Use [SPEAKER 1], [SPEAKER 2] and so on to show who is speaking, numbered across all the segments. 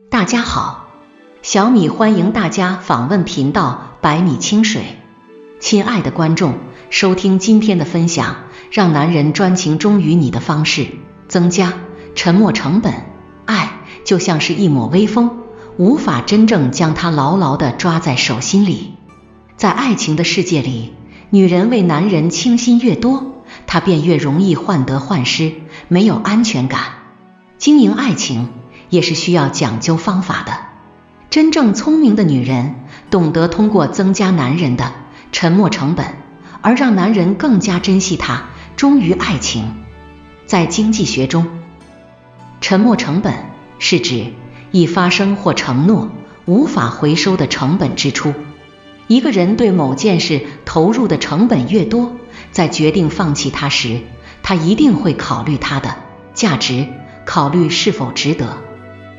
[SPEAKER 1] 大家好，小米欢迎大家访问频道百米清水。亲爱的观众，收听今天的分享，让男人专情忠于你的方式，增加沉没成本。爱就像是一抹微风，无法真正将它牢牢地抓在手心里。在爱情的世界里，女人为男人倾心越多，她便越容易患得患失，没有安全感。经营爱情也是需要讲究方法的。真正聪明的女人懂得通过增加男人的沉没成本，而让男人更加珍惜她，忠于爱情。在经济学中，沉没成本是指已发生或承诺无法回收的成本支出。一个人对某件事投入的成本越多，在决定放弃它时，他一定会考虑它的价值，考虑是否值得。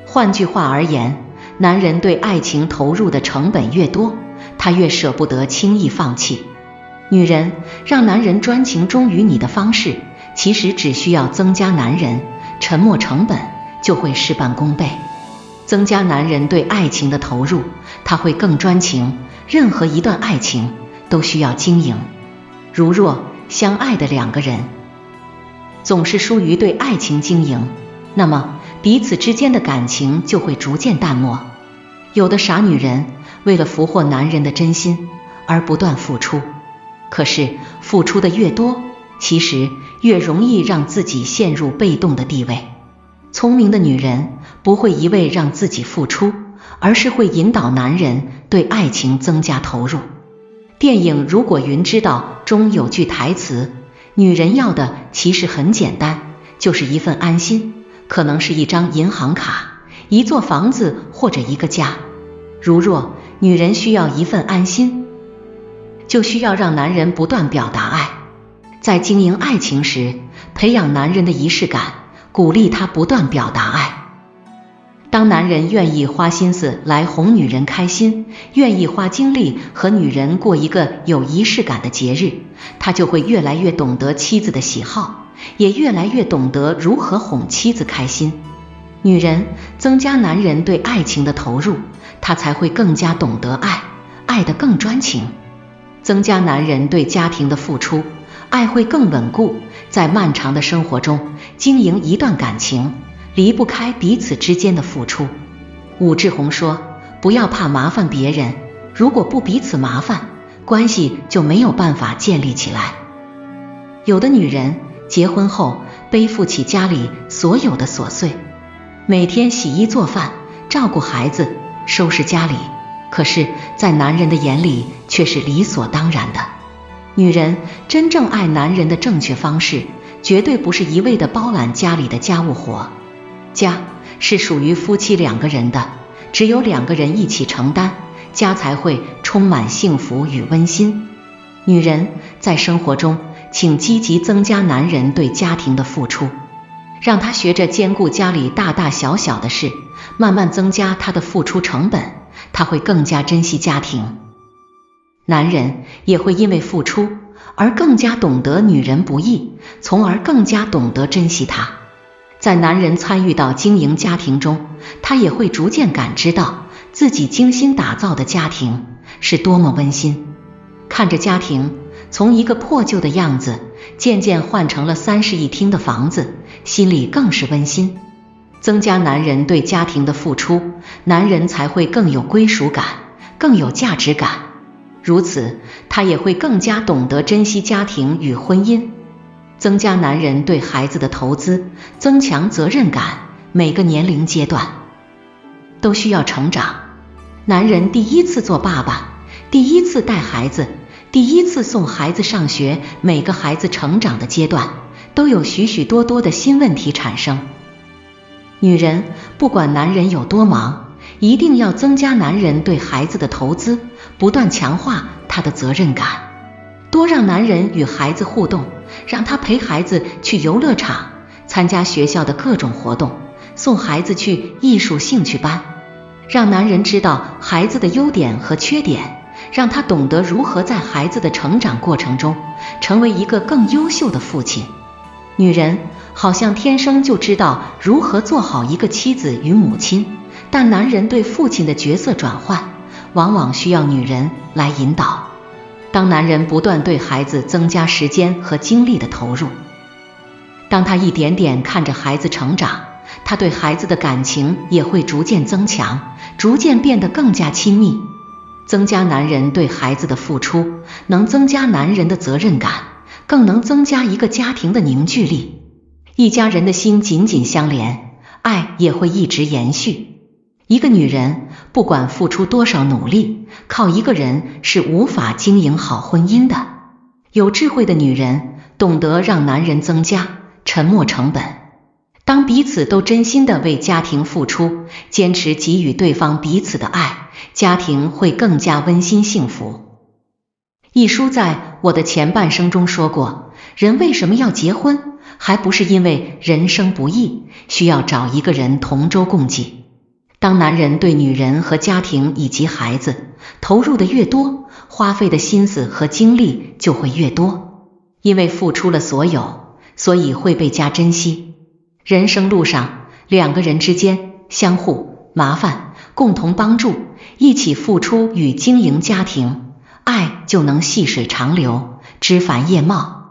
[SPEAKER 1] 换句话而言，男人对爱情投入的成本越多，他越舍不得轻易放弃。女人让男人专情忠于你的方式，其实只需要增加男人沉没成本，就会事半功倍。增加男人对爱情的投入，他会更专情。任何一段爱情都需要经营。如若相爱的两个人总是疏于对爱情经营，那么彼此之间的感情就会逐渐淡漠。有的傻女人为了俘获男人的真心而不断付出，可是付出的越多，其实越容易让自己陷入被动的地位。聪明的女人不会一味让自己付出，而是会引导男人对爱情增加投入。电影《如果云知道》中有句台词，女人要的其实很简单，就是一份安心，可能是一张银行卡，一座房子或者一个家。如若女人需要一份安心，就需要让男人不断表达爱。在经营爱情时，培养男人的仪式感，鼓励他不断表达爱。当男人愿意花心思来哄女人开心，愿意花精力和女人过一个有仪式感的节日，他就会越来越懂得妻子的喜好，也越来越懂得如何哄妻子开心。女人增加男人对爱情的投入，他才会更加懂得爱，爱得更专情。增加男人对家庭的付出，爱会更稳固。在漫长的生活中，经营一段感情离不开彼此之间的付出。武志红说，不要怕麻烦别人，如果不彼此麻烦，关系就没有办法建立起来。有的女人结婚后背负起家里所有的琐碎，每天洗衣做饭，照顾孩子，收拾家里，可是在男人的眼里却是理所当然的。女人真正爱男人的正确方式，绝对不是一味地包揽家里的家务活。家是属于夫妻两个人的，只有两个人一起承担，家才会充满幸福与温馨。女人在生活中，请积极增加男人对家庭的付出，让他学着兼顾家里大大小小的事，慢慢增加他的付出成本，他会更加珍惜家庭。男人也会因为付出而更加懂得女人不易，从而更加懂得珍惜她。在男人参与到经营家庭中，他也会逐渐感知到自己精心打造的家庭是多么温馨。看着家庭从一个破旧的样子渐渐换成了3室1厅的房子，心里更是温馨。增加男人对家庭的付出，男人才会更有归属感，更有价值感。如此，他也会更加懂得珍惜家庭与婚姻。增加男人对孩子的投资，增强责任感。每个年龄阶段都需要成长。男人第一次做爸爸，第一次带孩子，第一次送孩子上学，每个孩子成长的阶段都有许许多多的新问题产生。女人不管男人有多忙，一定要增加男人对孩子的投资，不断强化他的责任感，多让男人与孩子互动，让他陪孩子去游乐场，参加学校的各种活动，送孩子去艺术兴趣班，让男人知道孩子的优点和缺点，让他懂得如何在孩子的成长过程中成为一个更优秀的父亲。女人好像天生就知道如何做好一个妻子与母亲，但男人对父亲的角色转换，往往需要女人来引导。当男人不断对孩子增加时间和精力的投入，当他一点点看着孩子成长，他对孩子的感情也会逐渐增强，逐渐变得更加亲密。增加男人对孩子的付出，能增加男人的责任感，更能增加一个家庭的凝聚力。一家人的心紧紧相连，爱也会一直延续。一个女人不管付出多少努力，靠一个人是无法经营好婚姻的。有智慧的女人懂得让男人增加沉没成本。当彼此都真心地为家庭付出，坚持给予对方彼此的爱，家庭会更加温馨幸福。一书在我的前半生中说过，人为什么要结婚，还不是因为人生不易，需要找一个人同舟共济。当男人对女人和家庭以及孩子投入的越多，花费的心思和精力就会越多。因为付出了所有，所以会被加珍惜。人生路上，两个人之间相互麻烦，共同帮助，一起付出与经营家庭，爱就能细水长流，枝繁叶茂。